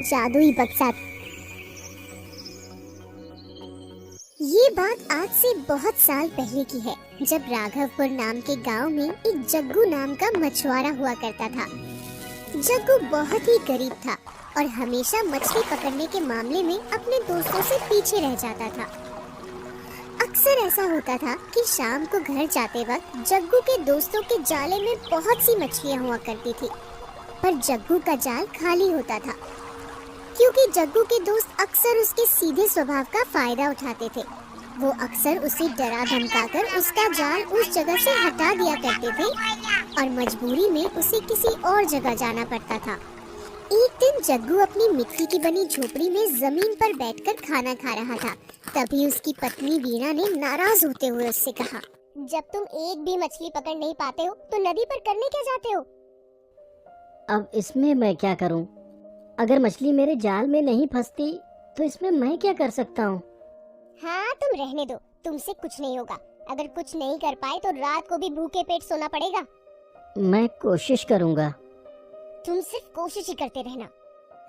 जादुई बक्सा। ये बात आज से बहुत साल पहले की है, जब राघवपुर नाम के गांव में एक जग्गू नाम का मछुआरा हुआ करता था। जग्गू बहुत ही गरीब था और हमेशा मछली पकड़ने के मामले में अपने दोस्तों से पीछे रह जाता था। अक्सर ऐसा होता था कि शाम को घर जाते वक्त जग्गू के दोस्तों के जाले में बहुत सी मछलियां हुआ करती थी, पर जग्गू का जाल खाली होता था, क्योंकि जग्गू के दोस्त अक्सर उसके सीधे स्वभाव का फायदा उठाते थे। वो अक्सर उसे डरा धमकाकर उसका जाल उस जगह से हटा दिया करते थे और मजबूरी में उसे किसी और जगह जाना पड़ता था। एक दिन जग्गू अपनी मिट्टी की बनी झोपड़ी में जमीन पर बैठकर खाना खा रहा था। तभी उसकी पत्नी वीणा ने नाराज होते हुए उससे कहा, जब तुम एक भी मछली पकड़ नहीं पाते हो तो नदी पर करने क्या जाते हो? अब इसमें मैं क्या करूं? अगर मछली मेरे जाल में नहीं फंसती तो इसमें मैं क्या कर सकता हूं? हाँ, तुम रहने दो, तुमसे कुछ नहीं होगा। अगर कुछ नहीं कर पाए तो रात को भी भूखे पेट सोना पड़ेगा। मैं कोशिश करूंगा। तुम सिर्फ कोशिश ही करते रहना।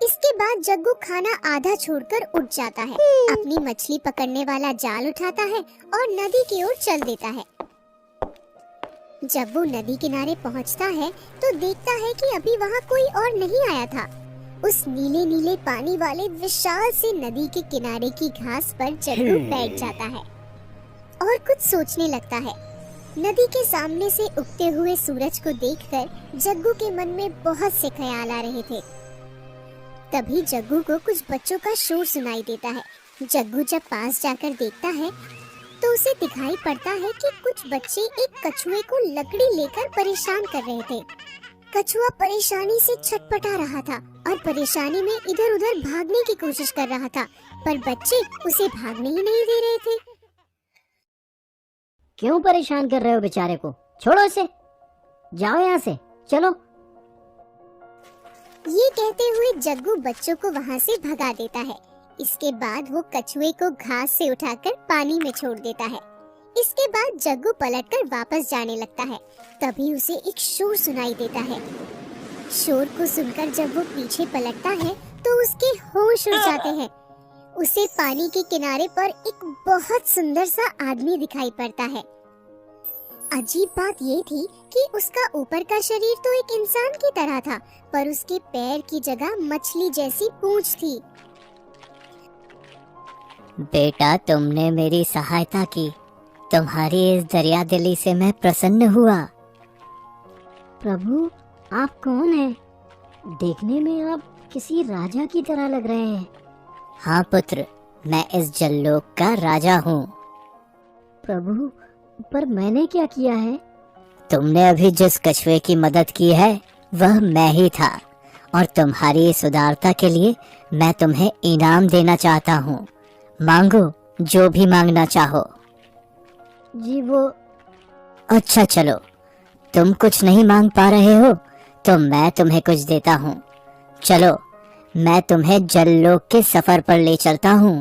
इसके बाद जग्गू खाना आधा छोड़कर उठ जाता है, अपनी मछली पकड़ने वाला जाल उठाता है और नदी की ओर चल देता है। जब वो नदी किनारे पहुंचता है तो देखता है कि अभी वहाँ कोई और नहीं आया था। उस नीले नीले पानी वाले विशाल से नदी के किनारे की घास पर जग्गू बैठ जाता है और कुछ सोचने लगता है। नदी के सामने से उगते हुए सूरज को देखकर जग्गू के मन में बहुत से ख्याल आ रहे थे। तभी जग्गू को कुछ बच्चों का शोर सुनाई देता है। जग्गू जब पास जाकर देखता है तो उसे दिखाई पड़ता है कि कुछ बच्चे एक कछुए को लकड़ी लेकर परेशान कर रहे थे। कछुआ परेशानी से छटपटा रहा था और परेशानी में इधर उधर भागने की कोशिश कर रहा था, पर बच्चे उसे भागने ही नहीं दे रहे थे। क्यों परेशान कर रहे हो बेचारे को? छोड़ो इसे, जाओ यहाँ से, चलो। ये कहते हुए जग्गू बच्चों को वहाँ से भगा देता है। इसके बाद वो कछुए को घास से उठाकर पानी में छोड़ देता है। इसके बाद जग्गू पलटकर वापस जाने लगता है। तभी उसे एक शोर सुनाई देता है। शोर को सुनकर जब वो पीछे पलटता है तो उसके होश उड़ जाते हैं। उसे पानी के किनारे पर एक बहुत सुंदर सा आदमी दिखाई पड़ता है। अजीब बात ये थी कि उसका ऊपर का शरीर तो एक इंसान की तरह था, पर उसके पैर की जगह मछली जैसी पूंछ थी। बेटा, तुमने मेरी सहायता की। तुम्हारी इस दरिया दिली से मैं प्रसन्न हुआ। प्रभु, आप कौन हैं? देखने में आप किसी राजा की तरह लग रहे हैं। हाँ पुत्र, मैं इस जललोक का राजा हूँ। प्रभु, पर मैंने क्या किया है? तुमने अभी जिस कछुए की मदद की है वह मैं ही था, और तुम्हारी इस उदारता के लिए मैं तुम्हें इनाम देना चाहता हूँ। मांगो, जो भी मांगना चाहो। जी वो अच्छा चलो, तुम कुछ नहीं मांग पा रहे हो तो मैं तुम्हें कुछ देता हूँ। चलो, मैं तुम्हें जललोक के सफर पर ले चलता हूँ।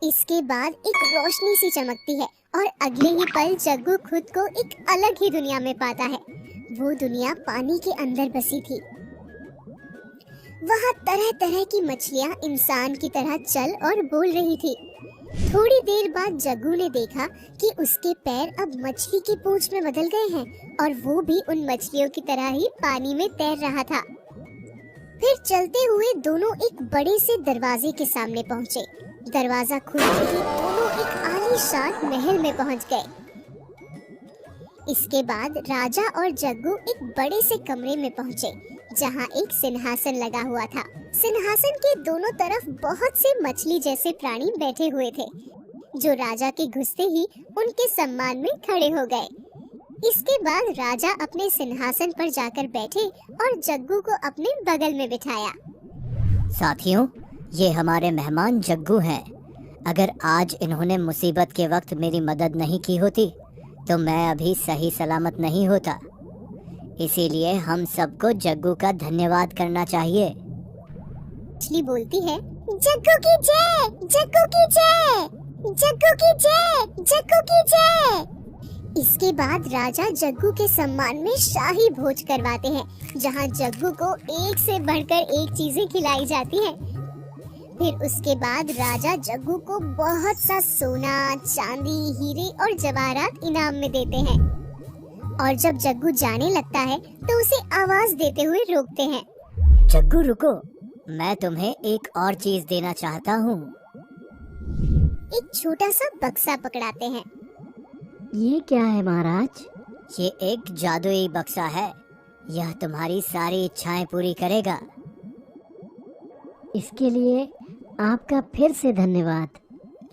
इसके बाद एक रोशनी सी चमकती है और अगले ही पल जग्गू खुद को एक अलग ही दुनिया में पाता है। वो दुनिया पानी के अंदर बसी थी। वहाँ तरह तरह की मछलियाँ इंसान की तरह चल और बोल रही थी। थोड़ी देर बाद जग्गू ने देखा कि उसके पैर अब मछली की पूंछ में बदल गए हैं और वो भी उन मछलियों की तरह ही पानी में तैर रहा था। फिर चलते हुए दोनों एक बड़े से दरवाजे के सामने पहुँचे। दरवाजा खुलते ही दोनों एक आलीशान महल में पहुँच गए। इसके बाद राजा और जग्गू एक बड़े से कमरे में पहुँचे, जहाँ एक सिंहासन लगा हुआ था। सिंहासन के दोनों तरफ बहुत से मछली जैसे प्राणी बैठे हुए थे, जो राजा के घुसते ही उनके सम्मान में खड़े हो गए। इसके बाद राजा अपने सिंहासन पर जाकर बैठे और जग्गू को अपने बगल में बिठाया। साथियों, ये हमारे मेहमान जग्गू हैं। अगर आज इन्होंने मुसीबत के वक्त मेरी मदद नहीं की होती तो मैं अभी सही सलामत नहीं होता। इसीलिए हम सबको जग्गू का धन्यवाद करना चाहिए। मछली बोलती है, जग्गू की जय, जग्गू की जय, जग्गू की जय, जग्गू की जय। इसके बाद राजा जग्गू के सम्मान में शाही भोज करवाते हैं, जहां जग्गू को एक से बढ़कर एक चीजें खिलाई जाती हैं। फिर उसके बाद राजा जग्गू को बहुत सा सोना, चांदी, हीरे और जवाहरात इनाम में देते हैं। और जब जग्गू जाने लगता है तो उसे आवाज देते हुए रोकते हैं। जग्गू रुको, मैं तुम्हें एक और चीज देना चाहता हूँ। एक छोटा सा बक्सा पकड़ाते हैं। ये क्या है महाराज? ये एक जादुई बक्सा है, यह तुम्हारी सारी इच्छाएं पूरी करेगा। इसके लिए आपका फिर से धन्यवाद।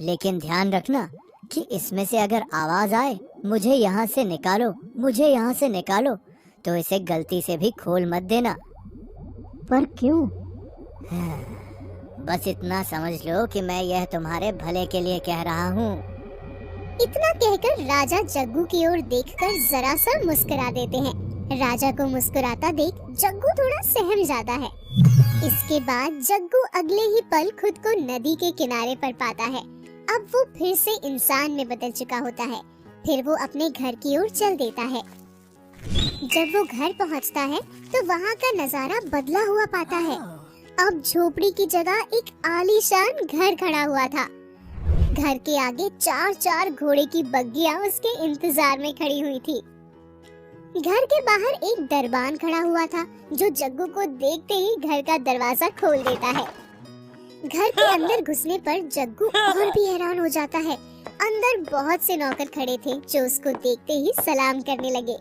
लेकिन ध्यान रखना कि इसमें से अगर आवाज आए, मुझे यहाँ से निकालो, मुझे यहाँ से निकालो, तो इसे गलती से भी खोल मत देना। पर क्यों? बस इतना समझ लो कि मैं यह तुम्हारे भले के लिए कह रहा हूँ। इतना कहकर राजा जग्गू की ओर देखकर जरा सा मुस्कुरा देते हैं। राजा को मुस्कुराता देख जग्गू थोड़ा सहम जाता है। इसके बाद जग्गू अगले ही पल खुद को नदी के किनारे पर पाता है। अब वो फिर से इंसान में बदल चुका होता है। फिर वो अपने घर की ओर चल देता है। जब वो घर पहुंचता है तो वहाँ का नजारा बदला हुआ पाता है। अब झोपड़ी की जगह एक आलीशान घर खड़ा हुआ था। घर के आगे 4-4 घोड़े की बग्गियां उसके इंतजार में खड़ी हुई थी। घर के बाहर एक दरबान खड़ा हुआ था, जो जग्गू को देखते ही घर का दरवाजा खोल देता है। घर के अंदर घुसने पर जग्गू और भी हैरान हो जाता है। अंदर बहुत से नौकर खड़े थे, जो उसको देखते ही सलाम करने लगे।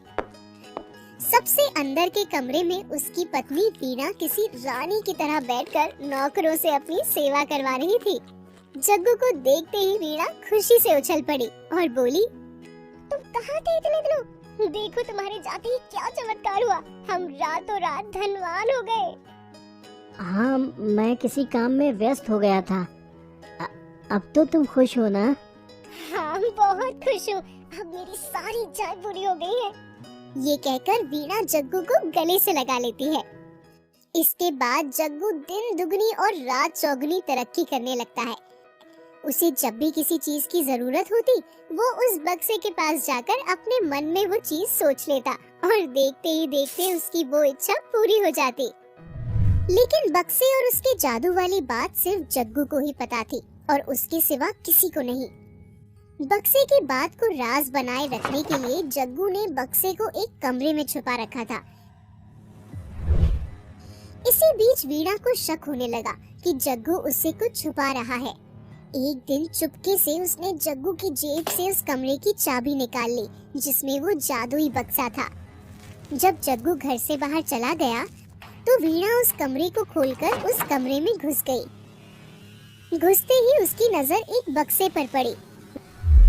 सबसे अंदर के कमरे में उसकी पत्नी वीणा किसी रानी की तरह बैठकर नौकरों से अपनी सेवा करवा रही थी। जग्गू को देखते ही वीणा खुशी से उछल पड़ी और बोली, तुम कहाँ थे इतने दिनों? देखो तुम्हारे जाते ही क्या चमत्कार हुआ। हम रातों रात धनवान हो गए। हाँ, मैं किसी काम में व्यस्त हो गया था। अब तो तुम खुश हो ना? हाँ, बहुत खुश हूँ। अब मेरी सारी इच्छाएं पूरी हो गई हैं। ये कहकर वीणा जग्गू को गले से लगा लेती है। इसके बाद जग्गू दिन दुगनी और रात चौगुनी तरक्की करने लगता है। उसे जब भी किसी चीज की जरूरत होती, वो उस बक्से के पास जाकर अपने मन में वो चीज सोच लेता और देखते ही देखते उसकी वो इच्छा पूरी हो जाती। लेकिन बक्से और उसके जादू वाली बात सिर्फ जग्गू को ही पता थी और उसके सिवा किसी को नहीं। बक्से की बात को राज बनाए रखने के लिए जग्गू ने बक्से को एक कमरे में छुपा रखा था। इसी बीच वीणा को शक होने लगा कि जग्गू उससे कुछ छुपा रहा है। एक दिन चुपके से उसने जग्गू की जेब से उस कमरे की चाबी निकाल ली, जिसमें वो जादुई बक्सा था। जब जग्गू घर से बाहर चला गया तो वीणा उस कमरे को खोलकर उस कमरे में घुस गई। घुसते ही उसकी नजर एक बक्से पर पड़ी।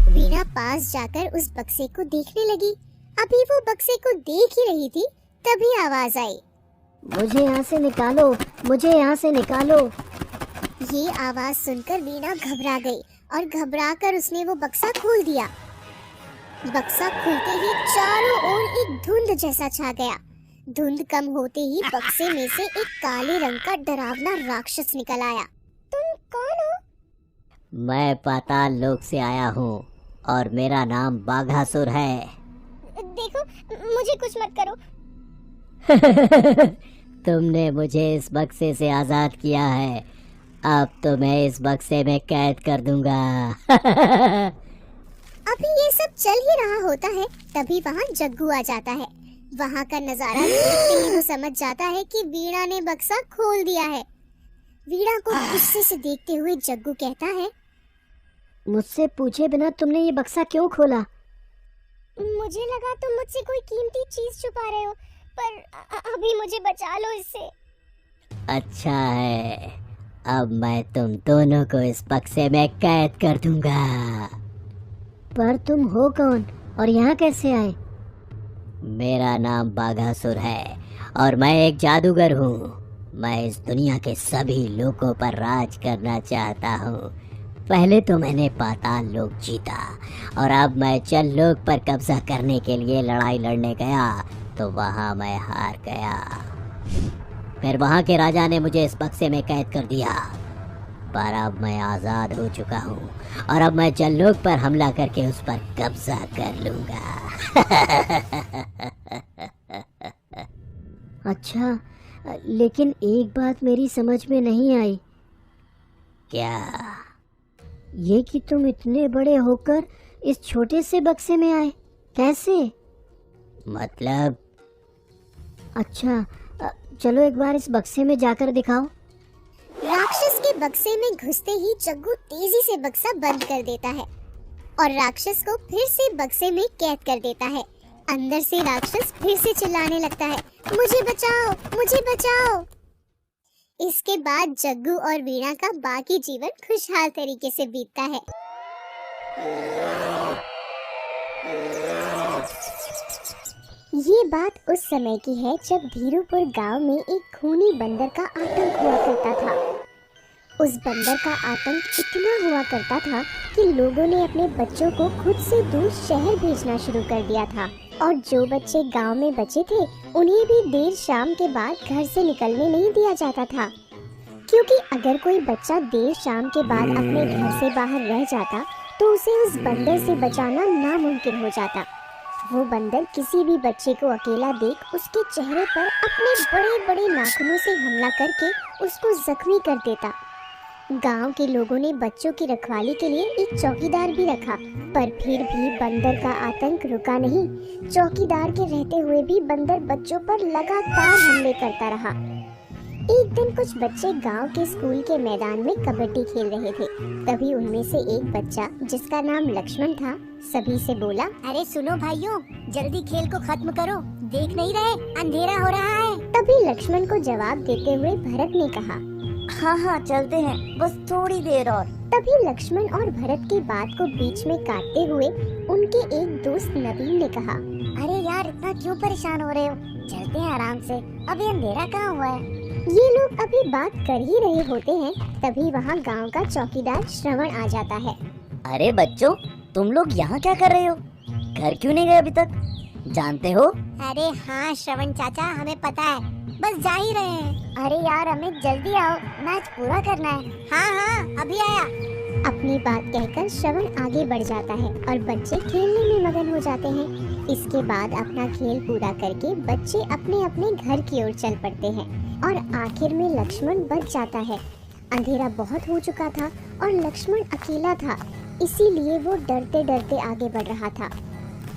वीणा पास जाकर उस बक्से को देखने लगी। अभी वो बक्से को देख ही रही थी, तभी आवाज आई, मुझे यहाँ से निकालो, मुझे यहाँ से निकालो। ये आवाज सुनकर वीणा घबरा गई और घबराकर उसने वो बक्सा खोल दिया। बक्सा खुलते ही चारों ओर एक धुंध जैसा छा गया। धुंध कम होते ही बक्से में से एक काले रंग का डरावना राक्षस निकल आया। तुम कौन हो? मैं पाताल लोक से आया हूँ और मेरा नाम बाघासुर है। देखो, मुझे कुछ मत करो। तुमने मुझे इस बक्से से आजाद किया है, अब तो मैं इस बक्से में कैद कर दूंगा। अभी ये सब चल ही रहा होता है, तभी वहाँ जग्गू आ जाता है। वहाँ का नजारा देखते ही वो समझ जाता है कि वीणा ने बक्सा खोल दिया है। वीणा को गुस्से से देखते हुए जग्गू कहता है, मुझसे पूछे बिना तुमने ये बक्सा क्यों खोला? मुझे लगा तुम मुझसे कोई कीमती चीज छुपा रहे हो, पर अभी मुझे बचा लो इससे। अच्छा है, अब मैं तुम दोनों को इस बक्से में कैद कर दूंगा। पर तुम हो कौन और यहाँ कैसे आए? मेरा नाम बाघासुर है और मैं एक जादूगर हूँ। मैं इस दुनिया के सभी लोगों पर राज करना चाहता हूँ। पहले तो मैंने पाताल लोक जीता और अब मैं चल लोक पर कब्जा करने के लिए लड़ाई लड़ने गया, तो वहाँ मैं हार गया। फिर वहाँ के राजा ने मुझे इस बक्से में कैद कर दिया। पर अब मैं आजाद हो चुका हूँ और अब मैं जल्लोक पर हमला करके उस पर कब्जा कर लूंगा। अच्छा, लेकिन एक बात मेरी समझ में नहीं आई। क्या? ये कि तुम इतने बड़े होकर इस छोटे से बक्से में आए, कैसे? मतलब? अच्छा, चलो एक बार इस बक्से में जाकर दिखाओ। राक्षस के बक्से में घुसते ही जग्गू तेजी से बक्सा बंद कर देता है और राक्षस को फिर से बक्से में कैद कर देता है। अंदर से राक्षस फिर से चिल्लाने लगता है, मुझे बचाओ, मुझे बचाओ। इसके बाद जग्गू और वीणा का बाकी जीवन खुशहाल तरीके से बीतता है। ये बात उस समय की है जब धीरूपुर गांव में एक खूनी बंदर का आतंक हुआ करता था। उस बंदर का आतंक इतना हुआ करता था कि लोगों ने अपने बच्चों को खुद से दूर शहर भेजना शुरू कर दिया था और जो बच्चे गांव में बचे थे उन्हें भी देर शाम के बाद घर से निकलने नहीं दिया जाता था, क्योंकि अगर कोई बच्चा देर शाम के बाद अपने घर से बाहर रह जाता तो उसे उस बंदर से बचाना नामुमकिन हो जाता। वो बंदर किसी भी बच्चे को अकेला देख उसके चेहरे पर अपने बड़े बड़े नाखूनों से हमला करके उसको जख्मी कर देता। गांव के लोगों ने बच्चों की रखवाली के लिए एक चौकीदार भी रखा, पर फिर भी बंदर का आतंक रुका नहीं। चौकीदार के रहते हुए भी बंदर बच्चों पर लगातार हमले करता रहा। एक दिन कुछ बच्चे गांव के स्कूल के मैदान में कबड्डी खेल रहे थे। तभी उनमें से एक बच्चा, जिसका नाम लक्ष्मण था, सभी से बोला, अरे सुनो भाइयों, जल्दी खेल को खत्म करो, देख नहीं रहे अंधेरा हो रहा है। तभी लक्ष्मण को जवाब देते हुए भरत ने कहा, हाँ हाँ चलते हैं, बस थोड़ी देर और। तभी लक्ष्मण और भरत की बात को बीच में काटते हुए उनके एक दोस्त नवीन ने कहा, अरे यार इतना क्यों परेशान हो रहे हो, चलते हैं आराम से, अभी अंधेरा कहाँ हुआ है। ये लोग अभी बात कर ही रहे होते हैं, तभी वहाँ गांव का चौकीदार श्रवण आ जाता है। अरे बच्चों, तुम लोग यहाँ क्या कर रहे हो? घर क्यों नहीं गए अभी तक? जानते हो? अरे हाँ श्रवण चाचा, हमें पता है, बस जा ही रहे हैं। अरे यार हमें जल्दी आओ, मैच पूरा करना है। हाँ हाँ अभी आया। अपनी बात कहकर श्रवण आगे बढ़ जाता है और बच्चे खेलने में मगन हो जाते हैं। इसके बाद अपना खेल पूरा करके बच्चे अपने अपने घर की ओर चल पड़ते हैं और आखिर में लक्ष्मण बच जाता है। अंधेरा बहुत हो चुका था और लक्ष्मण अकेला था, इसीलिए वो डरते डरते आगे बढ़ रहा था।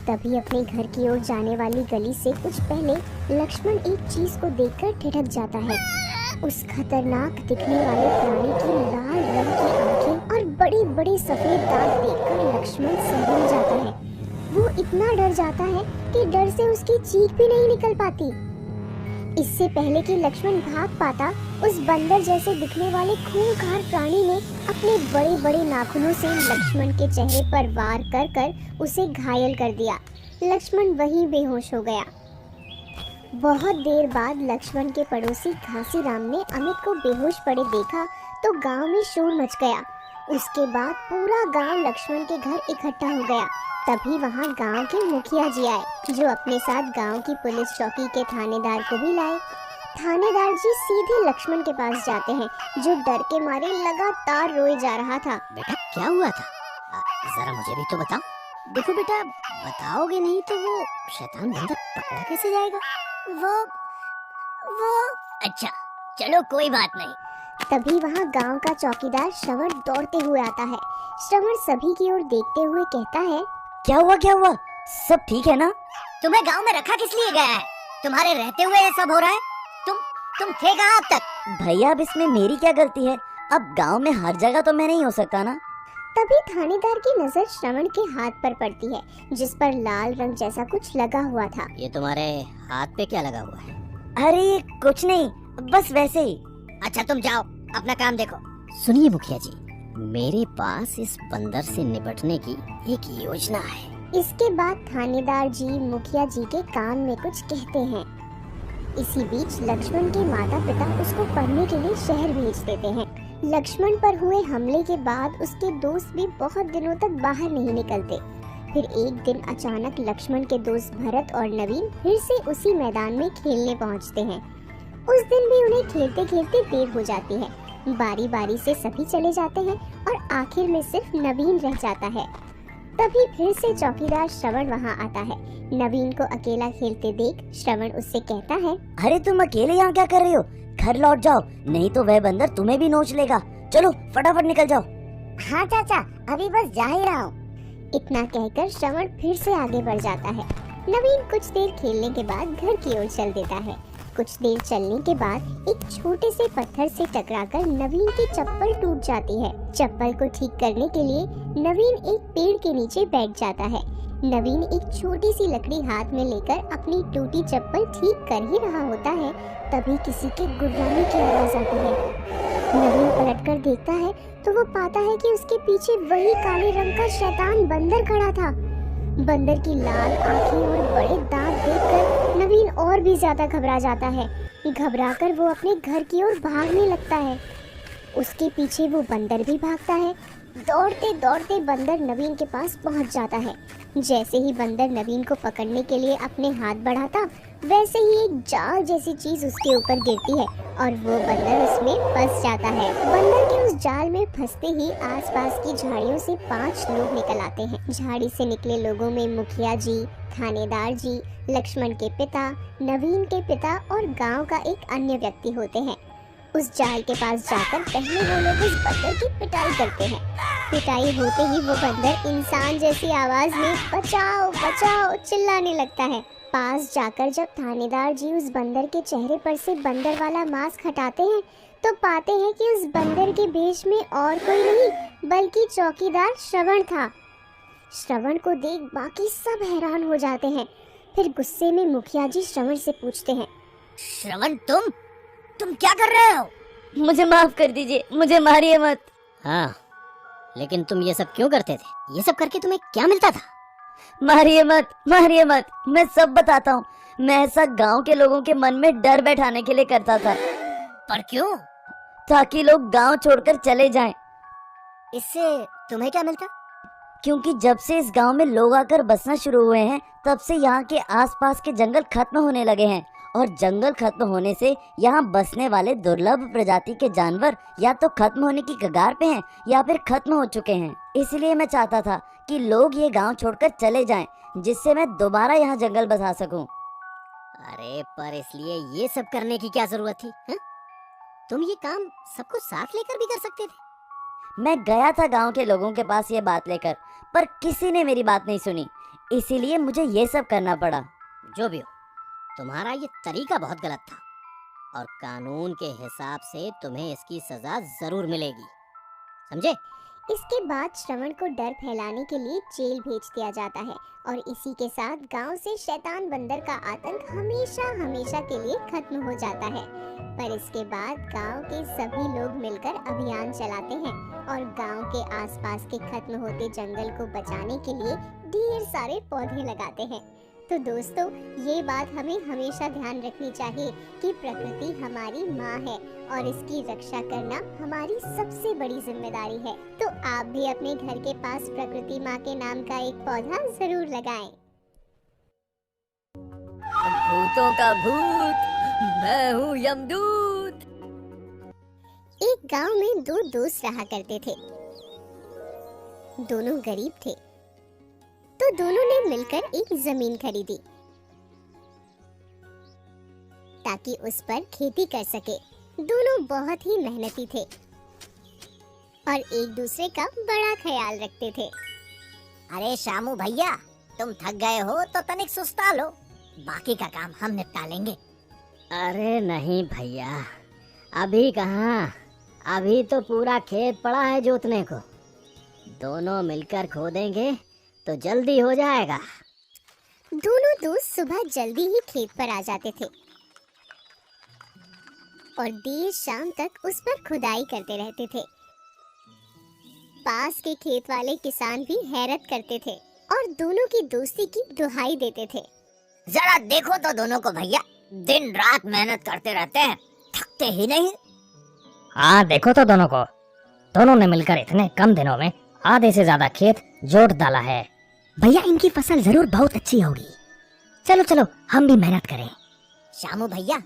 तभी अपने घर की ओर जाने वाली गली से कुछ पहले लक्ष्मण एक चीज को देखकर ठिठक जाता है। उस खतरनाक दिखने वाले प्राणी की लाल रंग की आंखें और बड़े बड़े सफेद दांत देखकर लक्ष्मण सहम जाता है। वो इतना डर जाता है कि डर से उसकी चीख भी नहीं निकल पाती। इससे पहले कि लक्ष्मण भाग पाता, उस बंदर जैसे दिखने वाले खूंखार प्राणी ने अपने बड़े बड़े नाखूनों से लक्ष्मण के चेहरे पर वार कर कर उसे घायल कर दिया। लक्ष्मण वहीं बेहोश हो गया। बहुत देर बाद लक्ष्मण के पड़ोसी घासीराम ने अमित को बेहोश पड़े देखा तो गांव में शोर मच गया। उसके बाद पूरा गांव लक्ष्मण के घर इकट्ठा हो गया। तभी वहां गांव के मुखिया जी आए, जो अपने साथ गांव की पुलिस चौकी के थानेदार को भी लाए। थानेदार जी सीधे लक्ष्मण के पास जाते हैं, जो डर के मारे लगातार रोए जा रहा था। बेटा क्या हुआ था? जरा मुझे भी तो बताओ। देखो बेटा, बताओगे नहीं तो वो शैतान बंदर पकड़ा कैसे जाएगा? वो अच्छा चलो कोई बात नहीं। तभी वहाँ गांव का चौकीदार श्रवण दौड़ते हुए आता है। श्रवण सभी की ओर देखते हुए कहता है, क्या हुआ? सब ठीक है ना? तुम्हें गांव में रखा किस लिए गया है? तुम्हारे रहते हुए ये सब हो रहा है? तुम थे कहाँ अब तक? भैया अब इसमें मेरी क्या गलती है? अब गांव में हर जगह तो मैं नहीं हो सकता ना। तभी थानेदार की नजर श्रवण के हाथ पर पड़ती है, जिस पर लाल रंग जैसा कुछ लगा हुआ था। ये तुम्हारे हाथ पे क्या लगा हुआ है? अरे कुछ नहीं, बस वैसे ही। अच्छा तुम जाओ, अपना काम देखो। सुनिए मुखिया जी, मेरे पास इस बंदर से निपटने की एक योजना है। इसके बाद थानेदार जी मुखिया जी के कान में कुछ कहते हैं। इसी बीच लक्ष्मण के माता पिता उसको पढ़ने के लिए शहर भेज देते हैं। लक्ष्मण पर हुए हमले के बाद उसके दोस्त भी बहुत दिनों तक बाहर नहीं निकलते। फिर एक दिन अचानक लक्ष्मण के दोस्त भरत और नवीन फिर से उसी मैदान में खेलने पहुंचते हैं। उस दिन भी उन्हें खेलते खेलते देर हो जाती है। बारी बारी से सभी चले जाते हैं और आखिर में सिर्फ नवीन रह जाता है। तभी फिर से चौकीदार श्रवण वहाँ आता है। नवीन को अकेला खेलते देख श्रवण उससे कहता है, अरे तुम अकेले यहाँ क्या कर रहे हो? घर लौट जाओ, नहीं तो वह बंदर तुम्हें भी नोच लेगा। चलो फटाफट निकल जाओ। हाँ चाचा, अभी बस जा ही रहा हूँ। इतना कहकर श्रवण फिर से आगे बढ़ जाता है। नवीन कुछ देर खेलने के बाद घर की ओर चल देता है। कुछ देर चलने के बाद एक छोटे से पत्थर से टकराकर नवीन की चप्पल टूट जाती है। चप्पल को ठीक करने के लिए नवीन एक पेड़ के नीचे बैठ जाता है। नवीन एक छोटी सी लकड़ी हाथ में लेकर अपनी टूटी चप्पल ठीक कर ही रहा होता है, तभी किसी के गुर्राने की आवाज आती है। नवीन पलटकर देखता है तो वो पाता है कि उसके पीछे वही काले रंग का शैतान बंदर खड़ा था। बंदर की लाल आंखें और बड़े दांत देखकर नवीन और भी ज्यादा घबरा जाता है। घबराकर वो अपने घर की ओर भागने लगता है। उसके पीछे वो बंदर भी भागता है। दौड़ते दौड़ते बंदर नवीन के पास पहुंच जाता है। जैसे ही बंदर नवीन को पकड़ने के लिए अपने हाथ बढ़ाता, वैसे ही एक जाल जैसी चीज उसके ऊपर गिरती है और वो बंदर उसमें फंस जाता है। बंदर के उस जाल में फंसते ही आसपास की झाड़ियों से 5 लोग निकल आते हैं। झाड़ी से निकले लोगों में मुखिया जी, थानेदार जी, लक्ष्मण के पिता, नवीन के पिता और गांव का एक अन्य व्यक्ति होते हैं। उस जाल के पास जाकर पहले वो लोग उस बंदर की पिटाई करते हैं। पिटाई होते ही वो बंदर इंसान जैसी आवाज में बचाओ बचाओ चिल्लाने लगता है। पास जाकर जब थानेदार जी उस बंदर के चेहरे पर से बंदर वाला मास्क हटाते हैं तो पाते हैं कि उस बंदर के भेष में और कोई नहीं बल्कि चौकीदार श्रवण था। श्रवण को देख बाकी सब हैरान हो जाते हैं। फिर गुस्से में मुखिया जी श्रवण से पूछते हैं, श्रवण तुम क्या कर रहे हो? मुझे माफ कर दीजिए, मुझे मारिए मत। हाँ, लेकिन तुम ये सब क्यों करते थे? ये सब करके तुम्हें क्या मिलता था? मारिए मत, मारिए मत, मैं सब बताता हूँ। मैं ऐसा गांव के लोगों के मन में डर बैठाने के लिए करता था। पर क्यों? ताकि लोग गांव छोड़कर चले जाएं। इससे तुम्हें क्या मिलता? क्योंकि जब से इस गांव में लोग आकर बसना शुरू हुए हैं, तब से यहाँ के आसपास के जंगल खत्म होने लगे हैं और जंगल खत्म होने से यहाँ बसने वाले दुर्लभ प्रजाति के जानवर या तो खत्म होने की कगार पे हैं या फिर खत्म हो चुके हैं। इसलिए मैं चाहता था कि लोग ये गांव छोड़कर चले जाएं, जिससे मैं दोबारा यहाँ जंगल बसा सकूं। अरे पर इसलिए ये सब करने की क्या जरूरत थी? हा? तुम ये काम सबको साथ लेकर भी कर सकते थे। मैं गया था गांव के लोगों के पास ये बात लेकर, पर किसी ने मेरी बात नहीं सुनी, इसीलिए मुझे ये सब करना पड़ा। जो भी हो, तुम्हारा ये तरीका बहुत गलत था और कानून के हिसाब से तुम्हें इसकी सजा जरूर मिलेगी, समझे? इसके बाद श्रवण को डर फैलाने के लिए जेल भेज दिया जाता है और इसी के साथ गांव से शैतान बंदर का आतंक हमेशा हमेशा के लिए खत्म हो जाता है। पर इसके बाद गांव के सभी लोग मिलकर अभियान चलाते हैं और गांव के आसपास के खत्म होते जंगल को बचाने के लिए ढेर सारे पौधे लगाते हैं। तो दोस्तों, ये बात हमें हमेशा ध्यान रखनी चाहिए कि प्रकृति हमारी माँ है और इसकी रक्षा करना हमारी सबसे बड़ी जिम्मेदारी है। तो आप भी अपने घर के पास प्रकृति माँ के नाम का एक पौधा जरूर लगाएं। भूतों का भूत, मैं हूँ यमदूत। एक गांव में 2 दोस्त रहा करते थे। दोनों गरीब थे, तो दोनों ने मिलकर एक जमीन खरीदी ताकि उस पर खेती कर सके। दोनों बहुत ही मेहनती थे और एक दूसरे का बड़ा ख्याल रखते थे। अरे शामू भैया, तुम थक गए हो तो तनिक सुस्ता लो, बाकी का काम हम निपटा लेंगे। अरे नहीं भैया, अभी कहाँ, अभी तो पूरा खेत पड़ा है जोतने को। दोनों मिलकर खोदेंगे तो जल्दी हो जाएगा। दोनों दोस्त सुबह जल्दी ही खेत पर आ जाते थे और देर शाम तक उस पर खुदाई करते रहते थे। पास के खेत वाले किसान भी हैरत करते थे और दोनों की दोस्ती की दुहाई देते थे। जरा देखो तो दोनों को भैया, दिन रात मेहनत करते रहते हैं, थकते ही नहीं। हाँ देखो तो दोनों को, दोनों ने मिलकर इतने कम दिनों में आधे से ज्यादा खेत जोत डाला है। भैया इनकी फसल जरूर बहुत अच्छी होगी। चलो चलो हम भी मेहनत करें। शामू भैया,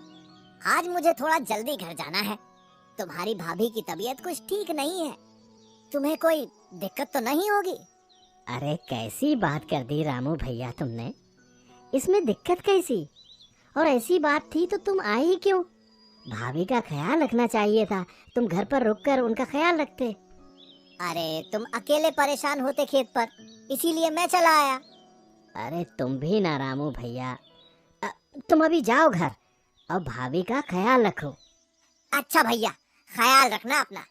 आज मुझे थोड़ा जल्दी घर जाना है, तुम्हारी भाभी की तबीयत कुछ ठीक नहीं है, तुम्हें कोई दिक्कत तो नहीं होगी? अरे कैसी बात कर दी रामू भैया तुमने, इसमें दिक्कत कैसी? और ऐसी बात थी तो तुम आई क्यों? भाभी का ख्याल रखना चाहिए था, तुम घर पर रुककर उनका ख्याल रखते। अरे तुम अकेले परेशान होते खेत पर, इसीलिए मैं चला आया। अरे तुम भी ना रामू भैया, तुम अभी जाओ घर और भाभी का ख्याल रखो। अच्छा भैया, ख्याल रखना अपना।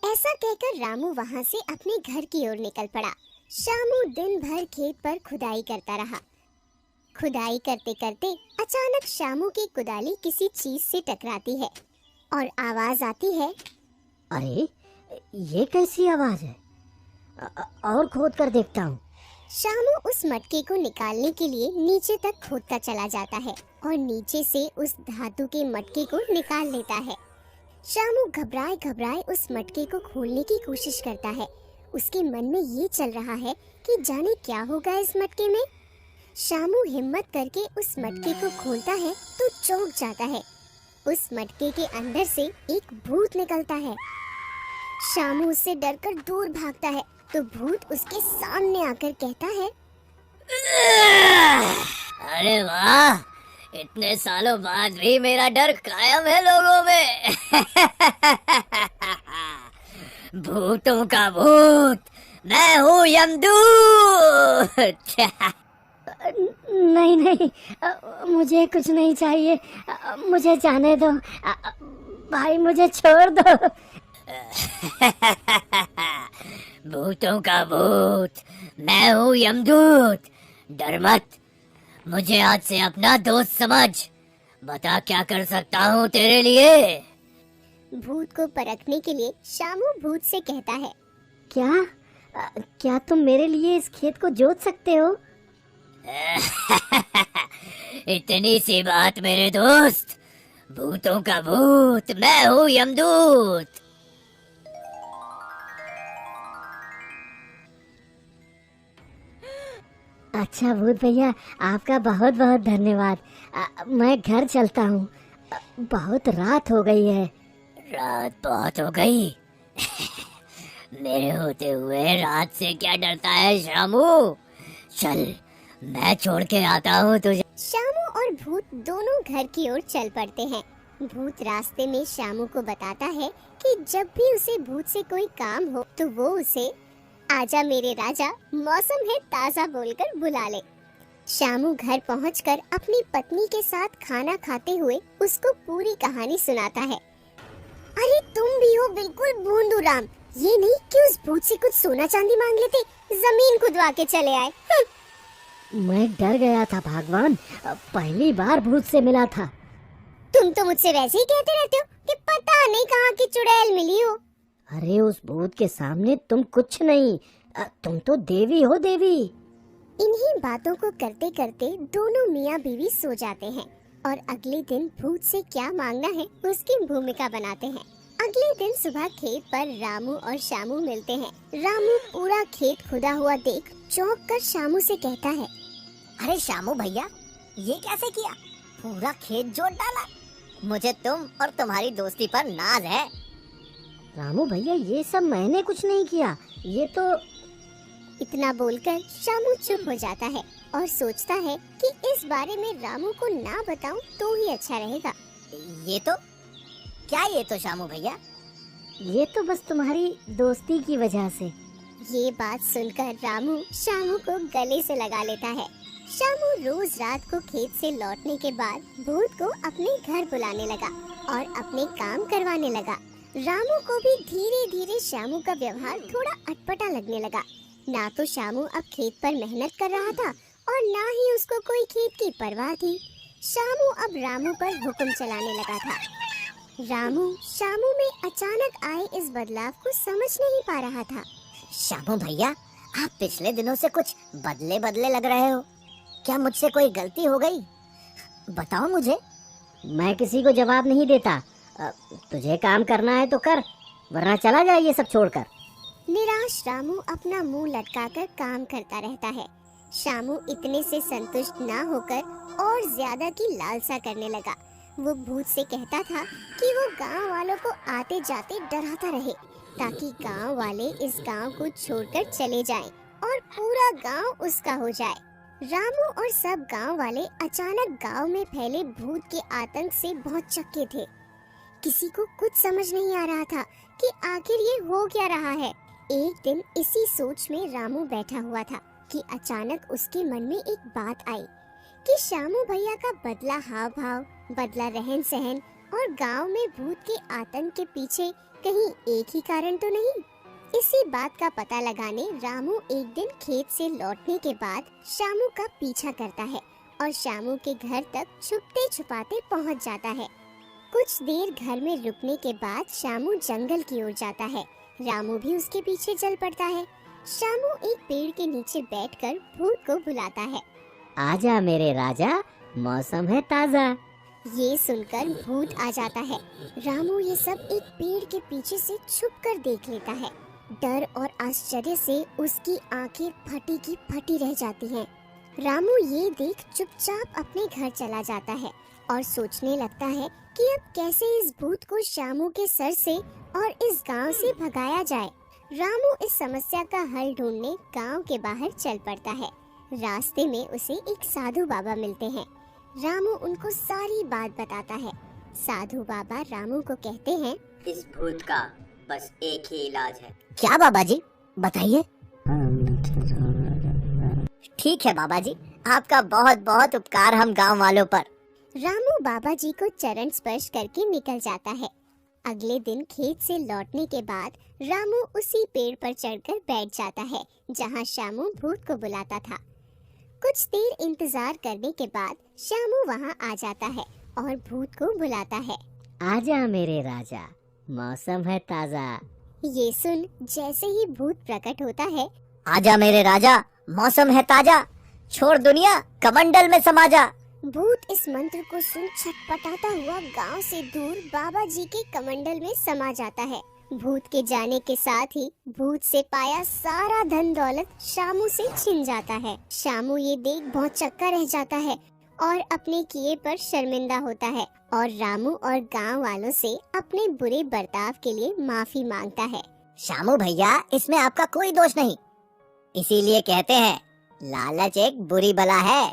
ऐसा कहकर रामू वहाँ से अपने घर की ओर निकल पड़ा। शामू दिन भर खेत पर खुदाई करता रहा। खुदाई करते करते अचानक शामू की कुदाली किसी चीज से टकराती है और आवाज आती है, अरे ये कैसी आवाज है? और खोद कर देखता हूँ। शामू उस मटके को निकालने के लिए नीचे तक खोदता चला जाता है और नीचे से उस धातु के मटके को निकाल लेता है। शामू घबराए घबराए उस मटके को खोलने की कोशिश करता है। उसके मन में ये चल रहा है कि जाने क्या होगा इस मटके में। शामू हिम्मत करके उस मटके को खोलता है तो चौंक जाता है। उस मटके के अंदर से एक भूत निकलता है। शामू उससे डरकर दूर भागता है तो भूत उसके सामने आकर कहता है, अरे वाह, इतने सालों बाद भी मेरा डर कायम है लोगों में। भूतों का भूत, मैं हूँ यमदूत। नहीं नहीं, मुझे कुछ नहीं चाहिए, मुझे जाने दो भाई, मुझे छोड़ दो। भूतों का भूत, मैं हूँ यमदूत। डर मत, मुझे आज से अपना दोस्त समझ। बता क्या कर सकता हूँ तेरे लिए। भूत को परखने के लिए शामू भूत से कहता है, क्या तुम मेरे लिए इस खेत को जोत सकते हो? इतनी सी बात मेरे दोस्त। भूतों का भूत, मैं हूँ यमदूत। अच्छा भूत भैया, आपका बहुत बहुत धन्यवाद। मैं घर चलता हूँ, बहुत रात हो गई है। रात बहुत हो गई। मेरे होते हुए रात से क्या डरता है शामू? चल, मैं छोड़ के आता हूँ तुझे। शामू और भूत दोनों घर की ओर चल पड़ते हैं। भूत रास्ते में शामू को बताता है कि जब भी उसे भूत से कोई काम हो तो वो उसे आजा मेरे राजा, मौसम है ताजा बोलकर बुला ले। शामू घर पहुंचकर अपनी पत्नी के साथ खाना खाते हुए उसको पूरी कहानी सुनाता है। अरे तुम भी हो बिल्कुल बूंदूराम, ये नहीं कि उस भूत से कुछ सोना चांदी मांग लेते, जमीन खुदवा के चले आए। मैं डर गया था भगवान, पहली बार भूत से मिला था। तुम तो मुझसे वैसे ही कहते रहते हो कि पता नहीं कहाँ की चुड़ैल मिली हो। अरे उस भूत के सामने तुम कुछ नहीं, तुम तो देवी हो, देवी। इन्हीं बातों को करते करते दोनों मियाँ बीवी सो जाते हैं और अगले दिन भूत से क्या मांगना है उसकी भूमिका बनाते हैं। अगले दिन सुबह खेत पर रामू और शामू मिलते हैं। रामू पूरा खेत खुदा हुआ देख चौंक कर शामू से कहता है, अरे शामू भैया, ये कैसे किया? पूरा खेत जोत डाला। मुझे तुम और तुम्हारी दोस्ती पर नाज है। रामू भैया, ये सब मैंने कुछ नहीं किया, ये तो। इतना बोलकर शामू चुप हो जाता है और सोचता है कि इस बारे में रामू को ना बताऊं तो ही अच्छा रहेगा। ये तो क्या? ये तो शामू भैया, ये तो बस तुम्हारी दोस्ती की वजह से। ये बात सुनकर रामू शामू को गले से लगा लेता है। शामू रोज रात को खेत से लौटने के बाद भूत को अपने घर बुलाने लगा और अपने काम करवाने लगा। रामू को भी धीरे धीरे शामू का व्यवहार थोड़ा अटपटा लगने लगा। ना तो शामू अब खेत पर मेहनत कर रहा था और ना ही उसको कोई खेत की परवाह थी। शामू अब रामू पर हुक्म चलाने लगा था। रामू शामू में अचानक आए इस बदलाव को समझ नहीं पा रहा था। शामू भैया, आप पिछले दिनों से कुछ बदले बदले लग रहे हो। क्या मुझसे कोई गलती हो गई? बताओ मुझे। मैं किसी को जवाब नहीं देता, तुझे काम करना है तो कर, वरना चला जा ये सब छोड़कर। निराश रामू अपना मुंह लटकाकर काम करता रहता है। शामू इतने से संतुष्ट ना होकर और ज्यादा की लालसा करने लगा। वो भूत से कहता था कि वो गांव वालों को आते जाते डराता रहे ताकि गांव वाले इस गांव को छोड़कर चले जाएं और पूरा गांव उसका हो जाए। रामू और सब गांव वाले अचानक गांव में फैले भूत के आतंक से बहुत चक्के थे। किसी को कुछ समझ नहीं आ रहा था कि आखिर ये हो क्या रहा है। एक दिन इसी सोच में रामू बैठा हुआ था कि अचानक उसके मन में एक बात आई कि शामू भैया का बदला हाव भाव, बदला रहन सहन और गांव में भूत के आतंक के पीछे कहीं एक ही कारण तो नहीं। इसी बात का पता लगाने रामू एक दिन खेत से लौटने के बाद शामू का पीछा करता है और शामू के घर तक छुपते छुपाते पहुंच जाता है। कुछ देर घर में रुकने के बाद शामू जंगल की ओर जाता है। रामू भी उसके पीछे चल पड़ता है। शामू एक पेड़ के नीचे बैठकर भूत को बुलाता है। आजा मेरे राजा, मौसम है ताजा। ये सुनकर भूत आ जाता है। रामू ये सब एक पेड़ के पीछे से छुपकर देख लेता है। डर और आश्चर्य से उसकी आंखें फटी की फटी रह जाती हैं। रामू ये देख चुपचाप अपने घर चला जाता है और सोचने लगता है कि अब कैसे इस भूत को शामू के सर से और इस गांव से भगाया जाए। रामू इस समस्या का हल ढूंढने गांव के बाहर चल पड़ता है। रास्ते में उसे एक साधु बाबा मिलते हैं। रामू उनको सारी बात बताता है। साधु बाबा रामू को कहते हैं, इस भूत का बस एक ही इलाज है। क्या बाबा जी, बताइए। ठीक है बाबा जी, आपका बहुत बहुत उपकार हम गांव वालों पर। रामू बाबा जी को चरण स्पर्श करके निकल जाता है। अगले दिन खेत से लौटने के बाद रामू उसी पेड़ पर चढ़कर बैठ जाता है जहां शामू भूत को बुलाता था। कुछ देर इंतजार करने के बाद शामू वहां आ जाता है और भूत को बुलाता है। आजा मेरे राजा, मौसम है ताजा। ये सुन जैसे ही भूत प्रकट होता है, आजा मेरे राजा, मौसम है ताजा, छोड़ दुनिया, कमंडल में समा जा। भूत इस मंत्र को सुन छटपटाता हुआ गांव से दूर बाबा जी के कमंडल में समा जाता है। भूत के जाने के साथ ही भूत से पाया सारा धन दौलत शामू से छिन जाता है। शामू ये देख बहुत चक्का रह जाता है और अपने किए पर शर्मिंदा होता है और रामू और गांव वालों से अपने बुरे बर्ताव के लिए माफी मांगता है। शामू भैया, इसमें आपका कोई दोष नहीं। इसीलिए कहते हैं लालच एक बुरी बला है।